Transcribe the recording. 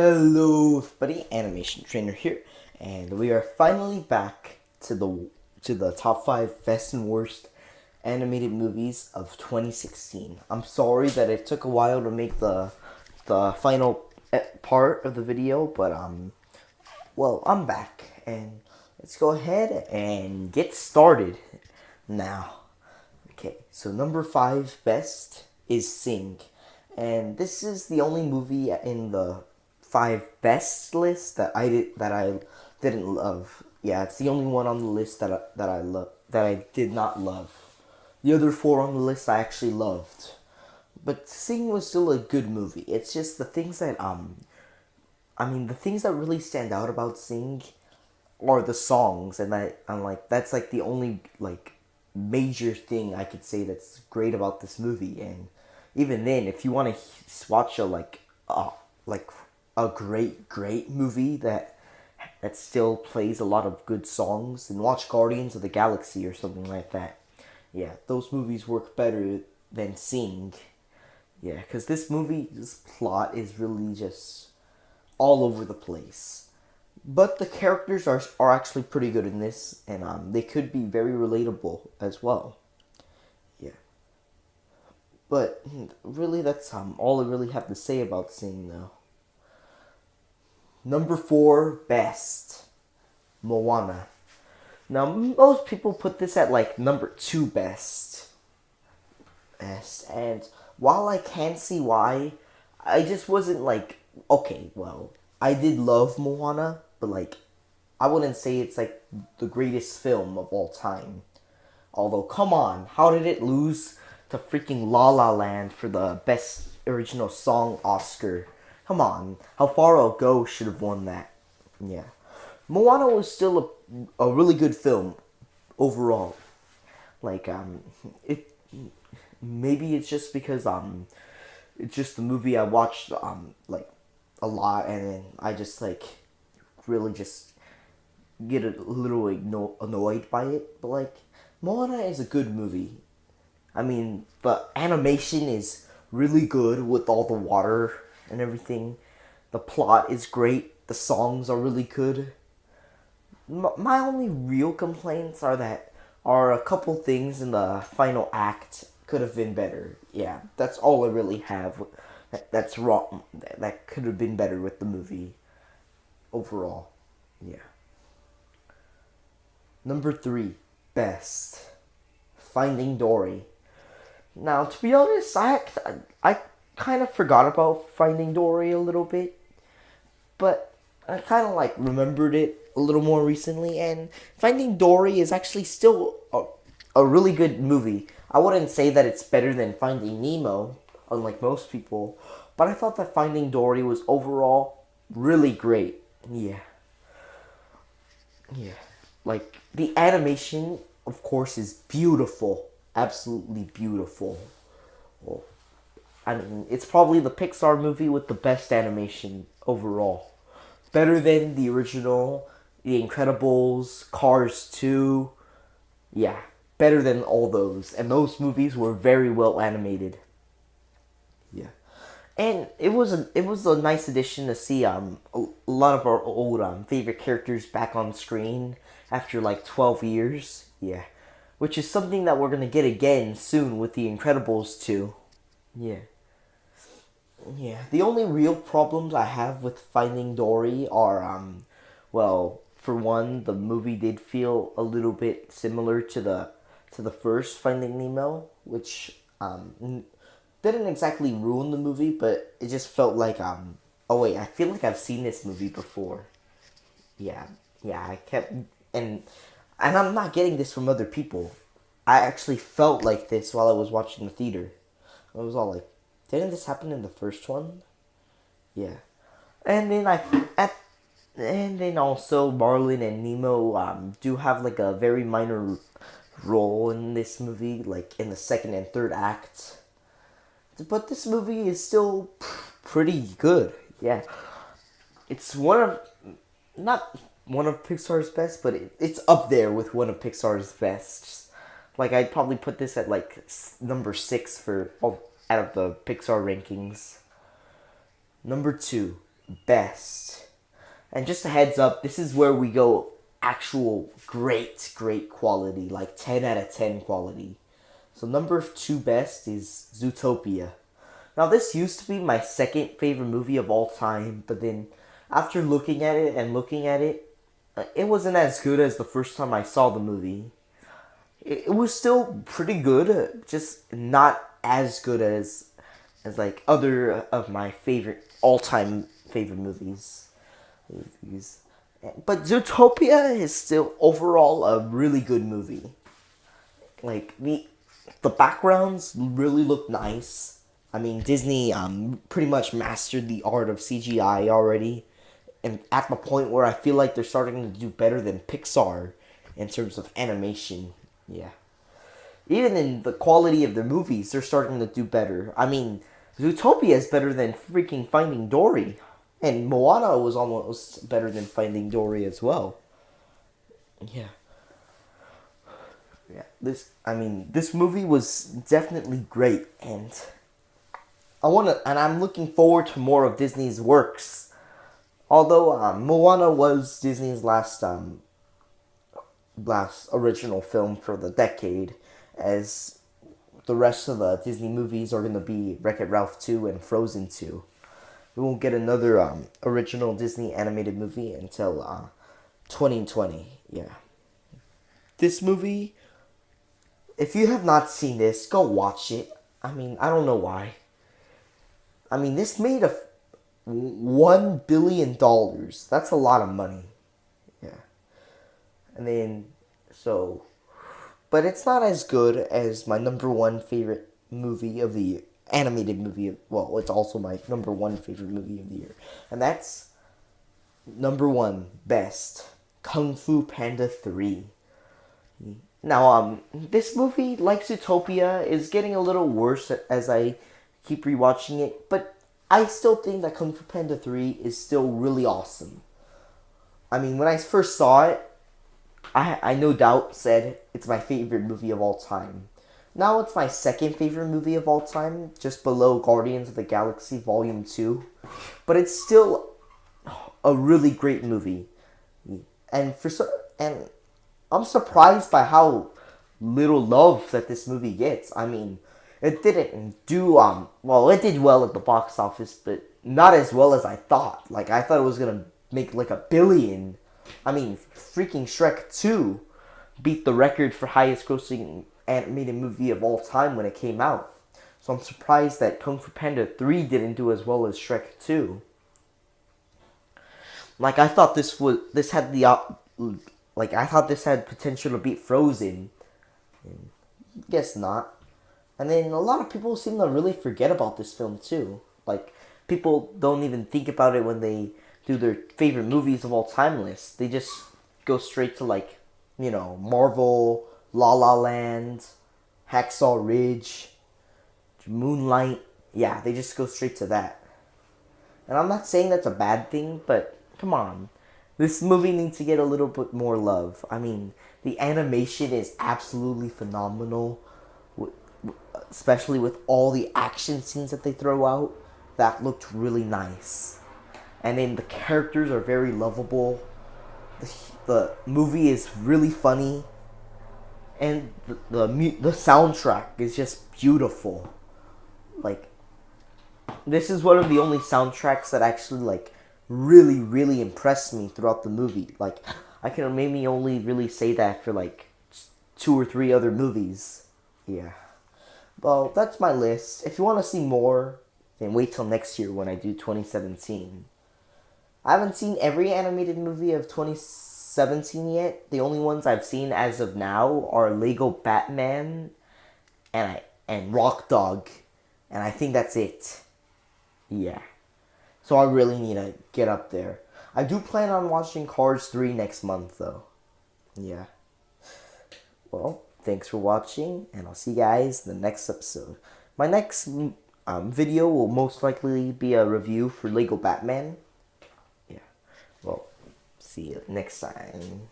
Hello everybody, Animation Trainer here, and we are finally back to the top 5 best and worst animated movies of 2016. I'm sorry that it took a while to make the final part of the video, but well, I'm back, and let's go ahead and get started now. Okay, so number 5 best is Sing, and this is the only movie in the 5 best list that I didn't love. Yeah, it's the only one on the list that I did not love. The other 4 on the list I actually loved. But Sing was still a good movie. It's just the things that the things that really stand out about Sing are the songs, and that's like the only like major thing I could say that's great about this movie. And even then, if you want to watch a like a great movie that still plays a lot of good songs, then watch Guardians of the Galaxy or something like that. Yeah, those movies work better than Sing. Yeah, because this movie's plot is really just all over the place. But the characters are actually pretty good in this, and they could be very relatable as well. Yeah. But really, that's all I really have to say about Sing, though. Number 4 best, Moana. Now most people put this at like number 2 best, and while I can't see why, I just wasn't like, okay, well, I did love Moana, but like I wouldn't say it's like the greatest film of all time. Although, come on, how did it lose to freaking La La Land for the best original song Oscar? Come on, How Far I'll Go should have won that. Yeah, Moana was still a really good film overall. Like it maybe it's just because it's just the movie I watched like a lot, and then I just like really just get a little annoyed by it. But like Moana is a good movie. I mean, the animation is really good with all the water and everything. The plot is great. The songs are really good. My only real complaints are a couple things in the final act could have been better. Yeah, that's all I really have. That's wrong. That could have been better with the movie overall. Yeah. Number 3 best, Finding Dory. Now, to be honest, I kind of forgot about Finding Dory a little bit, but I kind of like remembered it a little more recently, and Finding Dory is actually still a really good movie. I wouldn't say that it's better than Finding Nemo, unlike most people, but I thought that Finding Dory was overall really great. Yeah. Yeah. Like, the animation, of course, is beautiful. Absolutely beautiful. Well, I mean, it's probably the Pixar movie with the best animation overall. Better than the original, The Incredibles, Cars 2. Yeah, better than all those. And those movies were very well animated. Yeah. And it was a nice addition to see a lot of our old favorite characters back on screen after like 12 years. Yeah. Which is something that we're going to get again soon with The Incredibles 2. Yeah. Yeah, the only real problems I have with Finding Dory are, well, for one, the movie did feel a little bit similar to the first Finding Nemo, which didn't exactly ruin the movie, but it just felt like oh wait, I feel like I've seen this movie before. Yeah, yeah, I kept and I'm not getting this from other people. I actually felt like this while I was watching the theater. I was all like, didn't this happen in the first one? Yeah. And then and then also Marlin and Nemo do have like a very minor role in this movie, like in the second and third acts. But this movie is still pretty good. Yeah. It's one of not one of Pixar's best, but it's up there with one of Pixar's best. Like, I'd probably put this at like number 6 for out of the Pixar rankings. Number 2, best. And just a heads up, this is where we go actual great quality, like 10 out of 10 quality. So number 2 best is Zootopia. Now this used to be my second favorite movie of all time, but then after looking at it, it wasn't as good as the first time I saw the movie. It was still pretty good, just not as good as like other of my favorite all time favorite movies. But Zootopia is still overall a really good movie. Like the backgrounds really look nice. I mean, Disney pretty much mastered the art of CGI already, and at the point where I feel like they're starting to do better than Pixar in terms of animation. Yeah. Even in the quality of their movies, they're starting to do better. I mean, Zootopia is better than freaking Finding Dory. And Moana was almost better than Finding Dory as well. Yeah. Yeah. This movie was definitely great, and I'm looking forward to more of Disney's works. Although Moana was Disney's last original film for the decade, as the rest of the Disney movies are going to be Wreck-It Ralph 2 and Frozen 2. We won't get another original Disney animated movie until 2020. Yeah. This movie, if you have not seen this, go watch it. I mean, I don't know why. I mean, this made $1 billion. That's a lot of money. Yeah. And then, but it's not as good as my number 1 favorite movie of the year. Animated movie. Well, it's also my number 1 favorite movie of the year. And that's number 1 best. Kung Fu Panda 3. Now, this movie, like Zootopia, is getting a little worse as I keep rewatching it, but I still think that Kung Fu Panda 3 is still really awesome. I mean, when I first saw it, I no doubt said it's my favorite movie of all time. Now it's my second favorite movie of all time, just below Guardians of the Galaxy Volume 2. But it's still a really great movie. And I'm surprised by how little love that this movie gets. I mean, it didn't do it did well at the box office, but not as well as I thought. Like, I thought it was gonna make like $1 billion. I mean, freaking Shrek 2 beat the record for highest grossing animated movie of all time when it came out. So I'm surprised that Kung Fu Panda 3 didn't do as well as Shrek 2. Like, I thought this had potential to beat Frozen. Guess not. And then a lot of people seem to really forget about this film too. Like, people don't even think about it when they do their favorite movies of all time lists. They just go straight to, like, Marvel, La La Land, Hacksaw Ridge, Moonlight. Yeah, they just go straight to that. And I'm not saying that's a bad thing, but come on. This movie needs to get a little bit more love. I mean, the animation is absolutely phenomenal, especially with all the action scenes that they throw out. That looked really nice. And then the characters are very lovable. The movie is really funny. And the soundtrack is just beautiful. Like, this is one of the only soundtracks that actually, like, really, really impressed me throughout the movie. Like, I can maybe only really say that for, like, 2 or 3 other movies. Yeah. Well, that's my list. If you want to see more, then wait till next year when I do 2017. I haven't seen every animated movie of 2017 yet. The only ones I've seen as of now are Lego Batman and Rock Dog. And I think that's it. Yeah. So I really need to get up there. I do plan on watching Cars 3 next month, though. Yeah. Well, thanks for watching, and I'll see you guys in the next episode. My next video will most likely be a review for Lego Batman. Yeah. Well, see you next time.